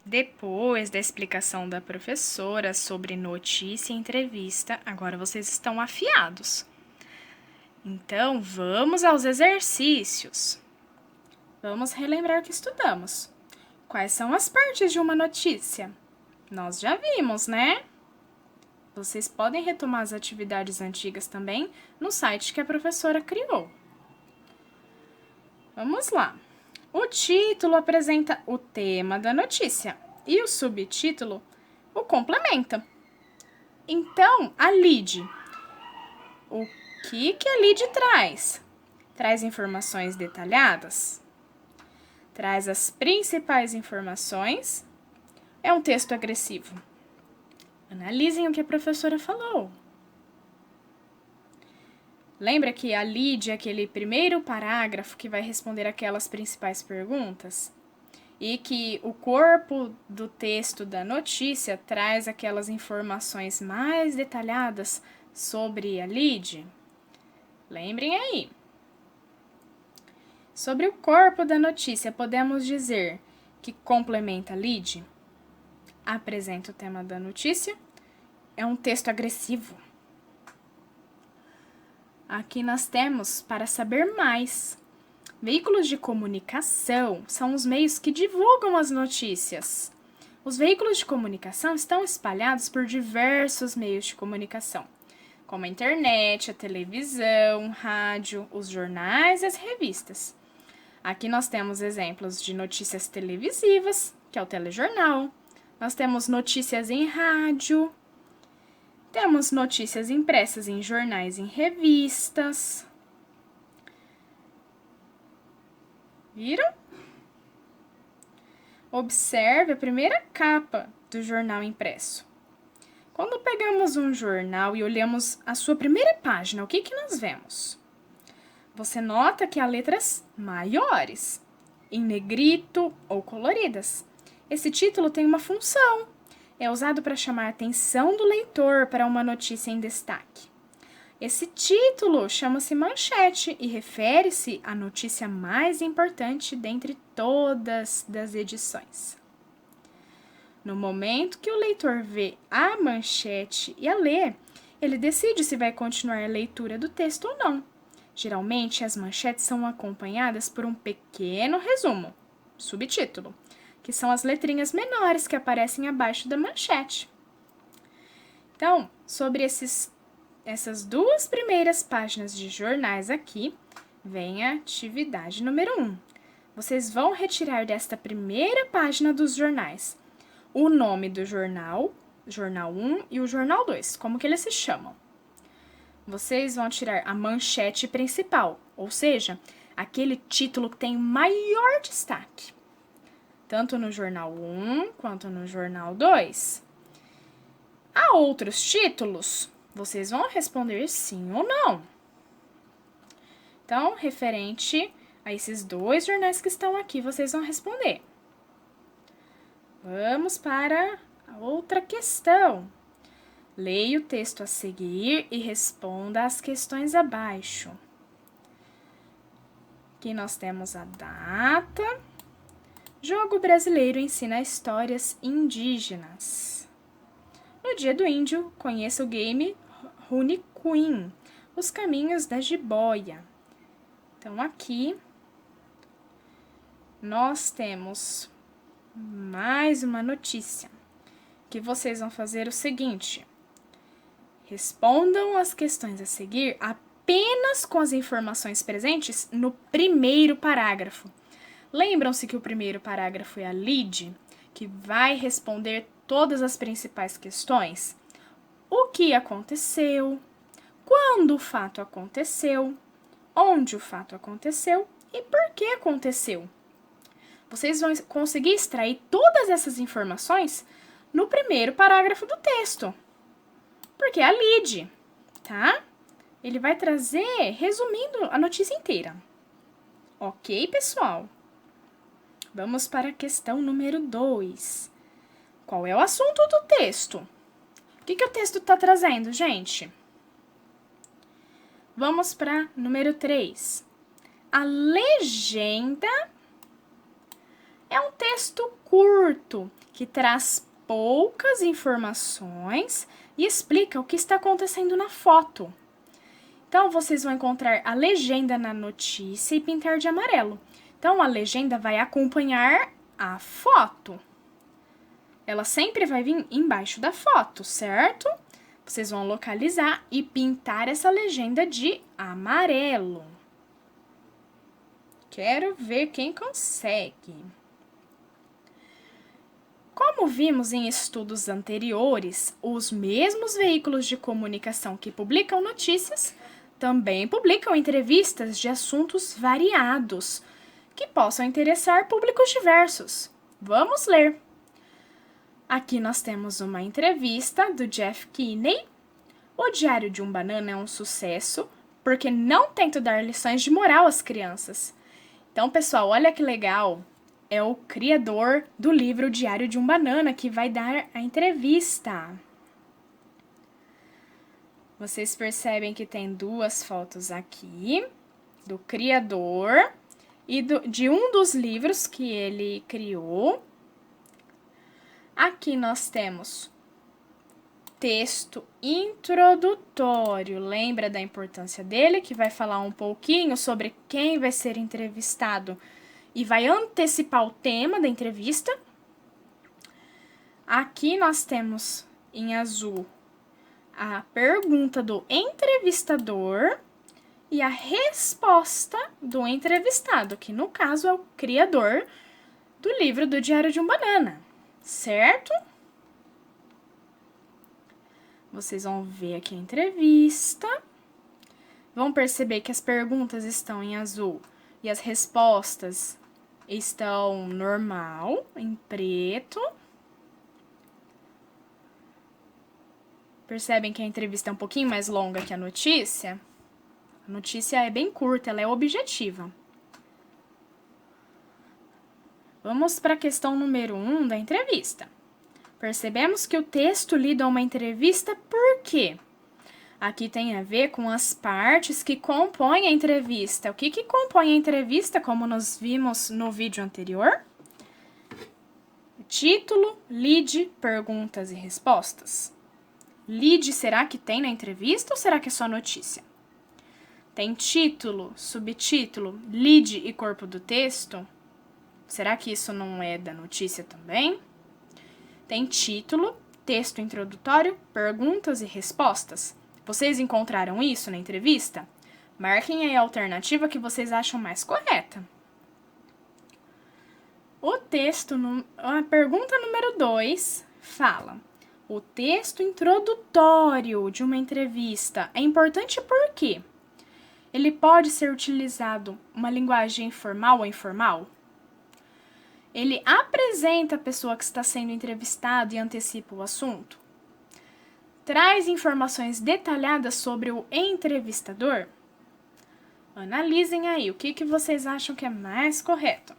Depois da explicação da professora sobre notícia e entrevista, agora vocês estão afiados. Então, vamos aos exercícios. Vamos relembrar o que estudamos. Quais são as partes de uma notícia? Nós já vimos, né? Vocês podem retomar as atividades antigas também no site que a professora criou. Vamos lá. O título apresenta o tema da notícia e o subtítulo o complementa. Então, a lead. O que a lead traz? Traz informações detalhadas? Traz as principais informações? É um texto agressivo? Analisem o que a professora falou. Lembra que a lead é aquele primeiro parágrafo que vai responder aquelas principais perguntas? E que o corpo do texto da notícia traz aquelas informações mais detalhadas sobre a lead? Lembrem aí. Sobre o corpo da notícia, podemos dizer que complementa a lead, apresenta o tema da notícia, é um texto agressivo. Aqui nós temos para saber mais. Veículos de comunicação são os meios que divulgam as notícias. Os veículos de comunicação estão espalhados por diversos meios de comunicação, como a internet, a televisão, rádio, os jornais e as revistas. Aqui nós temos exemplos de notícias televisivas, que é o telejornal. Nós temos notícias em rádio. Temos notícias impressas em jornais e em revistas. Viram? Observe a primeira capa do jornal impresso. Quando pegamos um jornal e olhamos a sua primeira página, o que nós vemos? Você nota que há letras maiores, em negrito ou coloridas. Esse título tem uma função. É usado para chamar a atenção do leitor para uma notícia em destaque. Esse título chama-se manchete e refere-se à notícia mais importante dentre todas as edições. No momento que o leitor vê a manchete e a lê, ele decide se vai continuar a leitura do texto ou não. Geralmente, as manchetes são acompanhadas por um pequeno resumo, subtítulo, que são as letrinhas menores que aparecem abaixo da manchete. Então, sobre essas duas primeiras páginas de jornais aqui, vem a atividade número 1. Vocês vão retirar desta primeira página dos jornais o nome do jornal, jornal 1 e o jornal 2, como que eles se chamam. Vocês vão tirar a manchete principal, ou seja, aquele título que tem maior destaque, tanto no jornal 1 quanto no jornal 2. Há outros títulos? Vocês vão responder sim ou não. Então, referente a esses dois jornais que estão aqui, vocês vão responder. Vamos para a outra questão. Leia o texto a seguir e responda as questões abaixo. Aqui nós temos a data. Jogo brasileiro ensina histórias indígenas. No dia do índio, conheça o game Rune Queen, os caminhos da jiboia. Então, aqui nós temos mais uma notícia, que vocês vão fazer o seguinte: respondam as questões a seguir apenas com as informações presentes no primeiro parágrafo. Lembram-se que o primeiro parágrafo é a lead, que vai responder todas as principais questões? O que aconteceu? Quando o fato aconteceu? Onde o fato aconteceu? E por que aconteceu? Vocês vão conseguir extrair todas essas informações no primeiro parágrafo do texto, porque é a lead, tá? Ele vai trazer, resumindo a notícia inteira. Ok, pessoal? Vamos para a questão número 2. Qual é o assunto do texto? O que o texto está trazendo, gente? Vamos para número 3. A legenda É um texto curto que traz poucas informações e explica o que está acontecendo na foto. Então, vocês vão encontrar a legenda na notícia e pintar de amarelo. Então, a legenda vai acompanhar a foto. Ela sempre vai vir embaixo da foto, certo? Vocês vão localizar e pintar essa legenda de amarelo. Quero ver quem consegue. Como vimos em estudos anteriores, os mesmos veículos de comunicação que publicam notícias também publicam entrevistas de assuntos variados, que possam interessar públicos diversos. Vamos ler! Aqui nós temos uma entrevista do Jeff Kinney. O Diário de um Banana é um sucesso porque não tento dar lições de moral às crianças. Então, pessoal, olha que legal! É o criador do livro Diário de um Banana que vai dar a entrevista. Vocês percebem que tem duas fotos aqui, do criador e de um dos livros que ele criou. Aqui nós temos texto introdutório. Lembra da importância dele, que vai falar um pouquinho sobre quem vai ser entrevistado e vai antecipar o tema da entrevista. Aqui nós temos em azul a pergunta do entrevistador e a resposta do entrevistado, que no caso é o criador do livro do Diário de um Banana, certo? Vocês vão ver aqui a entrevista. Vão perceber que as perguntas estão em azul e as respostas estão normal, em preto. Percebem que a entrevista é um pouquinho mais longa que a notícia? A notícia é bem curta, ela é objetiva. Vamos para a questão número 1 da entrevista. Percebemos que o texto lido é uma entrevista por quê? Aqui tem a ver com as partes que compõem a entrevista. O que compõe a entrevista, como nós vimos no vídeo anterior? Título, lead, perguntas e respostas. Lead, será que tem na entrevista ou será que é só notícia? Tem título, subtítulo, lead e corpo do texto? Será que isso não é da notícia também? Tem título, texto introdutório, perguntas e respostas. Vocês encontraram isso na entrevista? Marquem aí a alternativa que vocês acham mais correta. A pergunta número 2 fala: o texto introdutório de uma entrevista é importante por quê? Ele pode ser utilizado uma linguagem formal ou informal? Ele apresenta a pessoa que está sendo entrevistada e antecipa o assunto? Traz informações detalhadas sobre o entrevistador? Analisem aí o que vocês acham que é mais correto.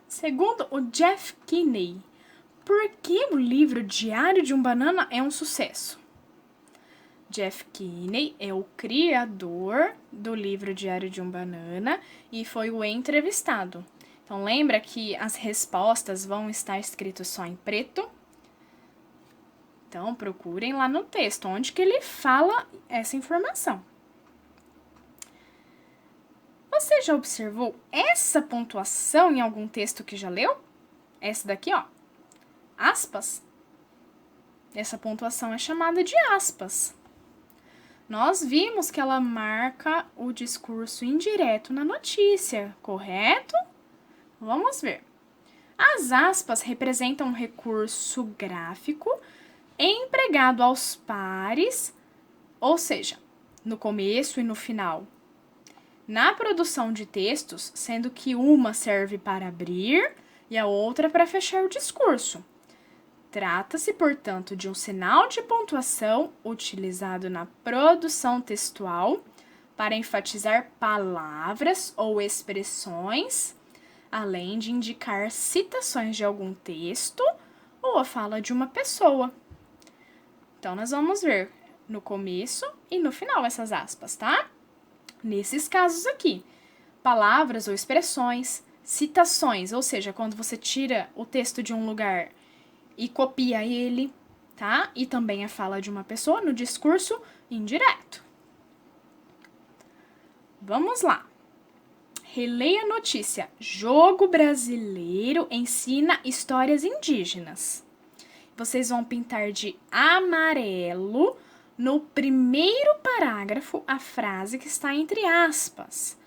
Segundo o Jeff Kinney, por que o livro Diário de um Banana é um sucesso? Jeff Kinney é o criador do livro Diário de um Banana e foi o entrevistado. Então, lembra que as respostas vão estar escritas só em preto? Então, procurem lá no texto, onde que ele fala essa informação. Você já observou essa pontuação em algum texto que já leu? Essa daqui, ó, aspas. Essa pontuação é chamada de aspas. Nós vimos que ela marca o discurso indireto na notícia, correto? Vamos ver. As aspas representam um recurso gráfico empregado aos pares, ou seja, no começo e no final, na produção de textos, sendo que uma serve para abrir e a outra para fechar o discurso. Trata-se, portanto, de um sinal de pontuação utilizado na produção textual para enfatizar palavras ou expressões, além de indicar citações de algum texto ou a fala de uma pessoa. Então, nós vamos ver no começo e no final essas aspas, tá? Nesses casos aqui, palavras ou expressões, citações, ou seja, quando você tira o texto de um lugar e copia ele, tá? E também a fala de uma pessoa no discurso indireto. Vamos lá. Releia a notícia. Jogo brasileiro ensina histórias indígenas. Vocês vão pintar de amarelo no primeiro parágrafo a frase que está entre aspas.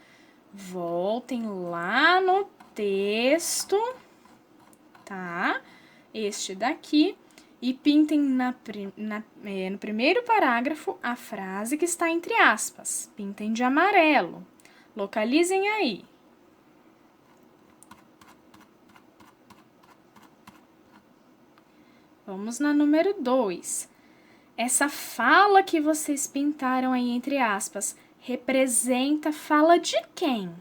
Voltem lá no texto, tá? Este daqui. E pintem no primeiro parágrafo a frase que está entre aspas. Pintem de amarelo. Localizem aí. Vamos na número 2. Essa fala que vocês pintaram aí entre aspas representa fala de quem?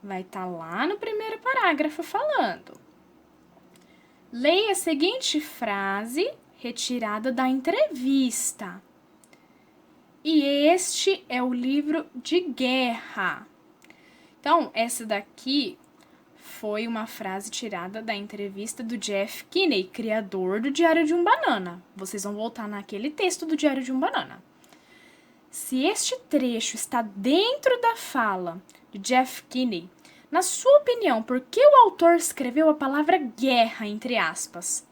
Vai estar lá no primeiro parágrafo falando. Leia a seguinte frase retirada da entrevista. E este é o livro de guerra. Então, essa daqui foi uma frase tirada da entrevista do Jeff Kinney, criador do Diário de um Banana. Vocês vão voltar naquele texto do Diário de um Banana. Se este trecho está dentro da fala de Jeff Kinney, na sua opinião, por que o autor escreveu a palavra guerra entre aspas?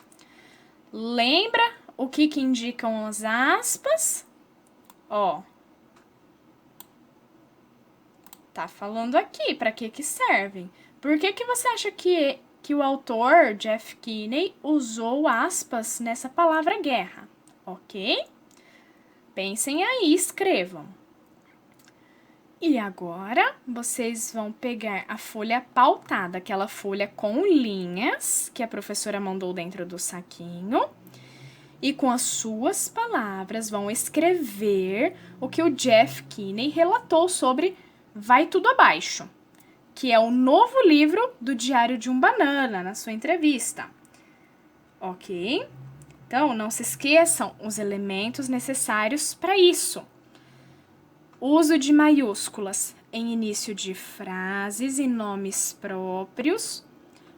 Lembra o que indicam as aspas? Ó, tá falando aqui para que servem. Por que você acha que o autor, Jeff Kinney, usou aspas nessa palavra guerra? Ok? Pensem aí, escrevam. E agora, vocês vão pegar a folha pautada, aquela folha com linhas que a professora mandou dentro do saquinho. E com as suas palavras vão escrever o que o Jeff Kinney relatou sobre Vai Tudo Abaixo, que é o novo livro do Diário de um Banana, na sua entrevista. Ok? Então, não se esqueçam os elementos necessários para isso. Uso de maiúsculas em início de frases e nomes próprios.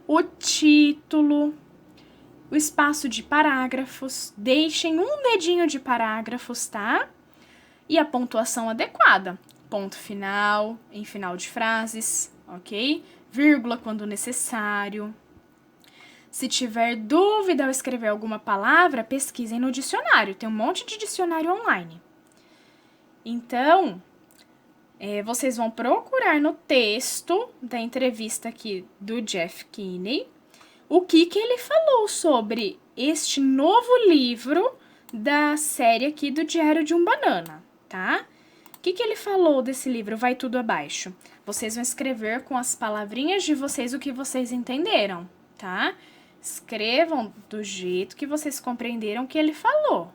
O título. O espaço de parágrafos. Deixem um dedinho de parágrafos, tá? E a pontuação adequada. Ponto final, em final de frases, ok? Vírgula quando necessário. Se tiver dúvida ao escrever alguma palavra, pesquisem no dicionário. Tem um monte de dicionário online. Então, vocês vão procurar no texto da entrevista aqui do Jeff Kinney o que ele falou sobre este novo livro da série aqui do Diário de um Banana, tá? O que ele falou desse livro, Vai Tudo Abaixo? Vocês vão escrever com as palavrinhas de vocês o que vocês entenderam, tá? Escrevam do jeito que vocês compreenderam que ele falou.